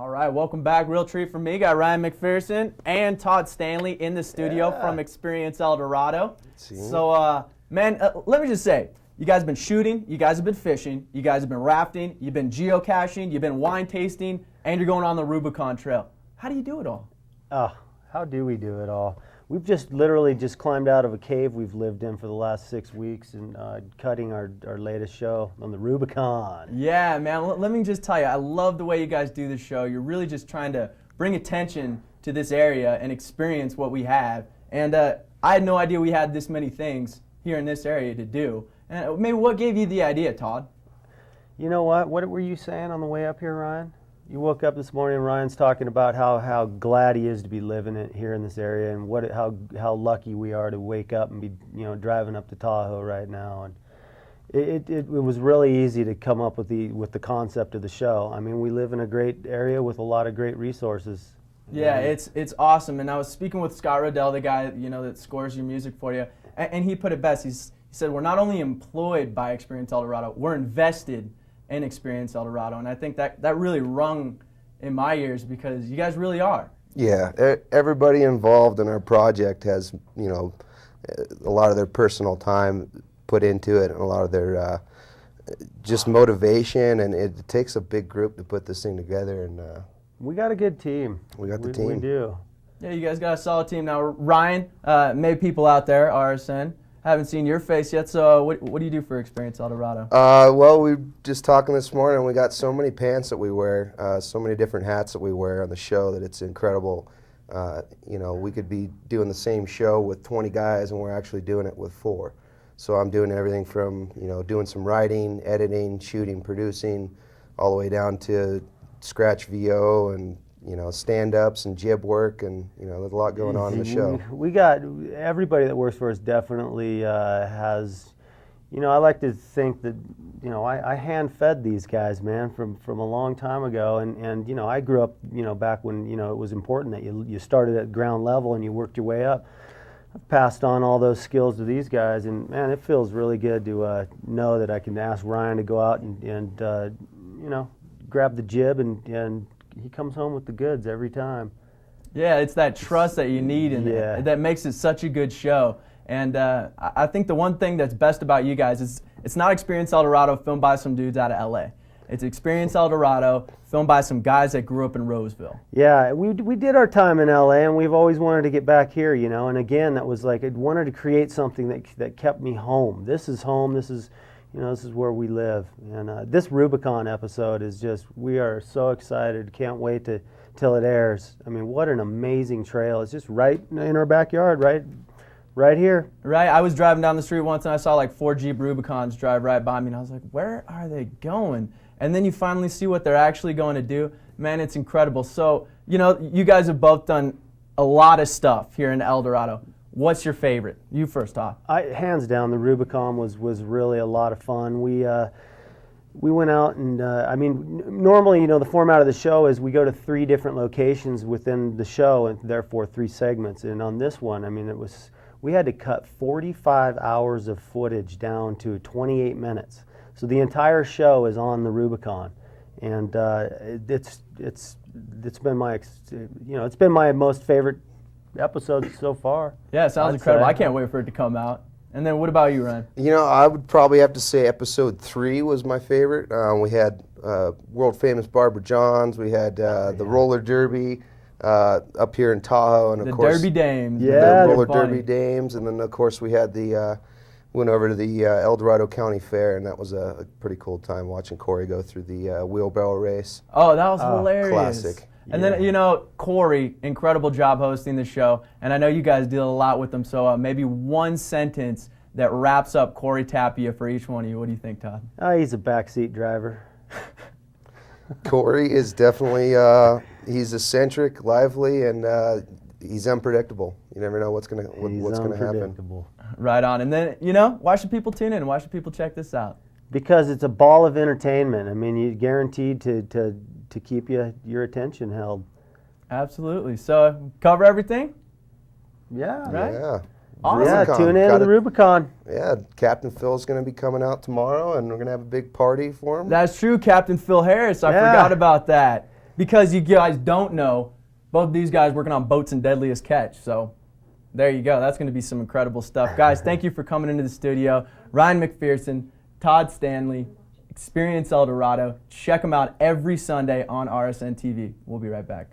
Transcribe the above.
All right, welcome back. Real treat for me. Got Ryan McPherson and Todd Stanley in the studio from Experience El Dorado. So, man, let me just say, you guys have been shooting, you guys have been fishing, you guys have been rafting, you've been geocaching, you've been wine tasting, and you're going on the Rubicon Trail. How do you do it all? How do we do it all? We've just literally just climbed out of a cave we've lived in for the last 6 weeks and cutting our latest show on the Rubicon. Yeah, man, let me just tell you, I love the way you guys do this show. You're really just trying to bring attention to this area and experience what we have. And I had no idea we had this many things here in this area to do. And maybe what gave you the idea, Todd? You know what? What were you saying on the way up here, Ryan? You woke up this morning and Ryan's talking about how glad he is to be living here in this area and how lucky we are to wake up and be driving up to Tahoe right now. And it was really easy to come up with the concept of the show. I mean, we live in a great area with a lot of great resources. Yeah, it's awesome. And I was speaking with Scott Rodell, the guy that scores your music for you, and he put it best. He said, we're not only employed by Experience El Dorado, we're invested in Experience El Dorado. And I think that really rung in my ears because you guys really are. Yeah, everybody involved in our project has, a lot of their personal time put into it and a lot of their just motivation, and it takes a big group to put this thing together. And we got a good team. We got the team. We do. Yeah, you guys got a solid team. Now, Ryan, maybe people out there, RSN, haven't seen your face yet, so what do you do for Experience El Dorado? Well, we were just talking this morning. We got so many pants that we wear, so many different hats that we wear on the show that it's incredible. We could be doing the same show with 20 guys, and we're actually doing it with 4. So I'm doing everything from, doing some writing, editing, shooting, producing, all the way down to scratch VO and stand-ups and jib work, and there's a lot going on in the show. We got everybody that works for us definitely has. I like to think that I hand-fed these guys, man, from a long time ago, and I grew up back when it was important that you started at ground level and you worked your way up. I've passed on all those skills to these guys, and man, it feels really good to know that I can ask Ryan to go out and grab the jib and he comes home with the goods every time. Yeah, it's that trust that you need, and that makes it such a good show. And I think the one thing that's best about you guys is it's not Experience El Dorado filmed by some dudes out of L.A. It's Experience El Dorado filmed by some guys that grew up in Roseville. Yeah, we did our time in L.A. and we've always wanted to get back here, and again, that was like I wanted to create something that kept me home. This is home. This is this is where we live. And this Rubicon episode is just, we are so excited. Can't wait till it airs. I mean, what an amazing trail. It's just right in our backyard, right here. Right. I was driving down the street once and I saw like 4 Jeep Rubicons drive right by me and I was like, where are they going? And then you finally see what they're actually going to do. Man, it's incredible. So, you guys have both done a lot of stuff here in El Dorado. What's your favorite? You first, Todd. Hands down, the Rubicon was really a lot of fun. We went out and, normally, the format of the show is we go to 3 different locations within the show and therefore 3 segments. And on this one, we had to cut 45 hours of footage down to 28 minutes. So the entire show is on the Rubicon. And it's been my most favorite episodes so far. Yeah, it sounds incredible. I can't wait for it to come out. And then what about you, Ryan? I would probably have to say episode 3 was my favorite. We had world famous Barbara Johns. We had the roller derby up here in Tahoe, and of course Derby Dames. Yeah, the roller derby dames, and then of course we had went over to the El Dorado County Fair, and that was a pretty cool time watching Corey go through the wheelbarrow race. Oh, that was hilarious. Classic. And then, Corey, incredible job hosting the show. And I know you guys deal a lot with them, so maybe one sentence that wraps up Corey Tapia for each one of you. What do you think, Todd? He's a backseat driver. Corey is definitely, he's eccentric, lively, and he's unpredictable. You never know what's going to happen. Right on. And then, why should people tune in? Why should people check this out? Because it's a ball of entertainment. You're guaranteed to keep your attention held. Absolutely. So cover everything? Yeah. Right? Yeah. Awesome. Yeah, tune in to the Rubicon. Yeah, Captain Phil's going to be coming out tomorrow, and we're going to have a big party for him. That's true, Captain Phil Harris. I forgot about that. because you guys don't know, both these guys working on boats and Deadliest Catch. So there you go. That's going to be some incredible stuff. Guys, thank you for coming into the studio. Ryan McPherson, Todd Stanley, Experience El Dorado. Check them out every Sunday on RSN TV. We'll be right back.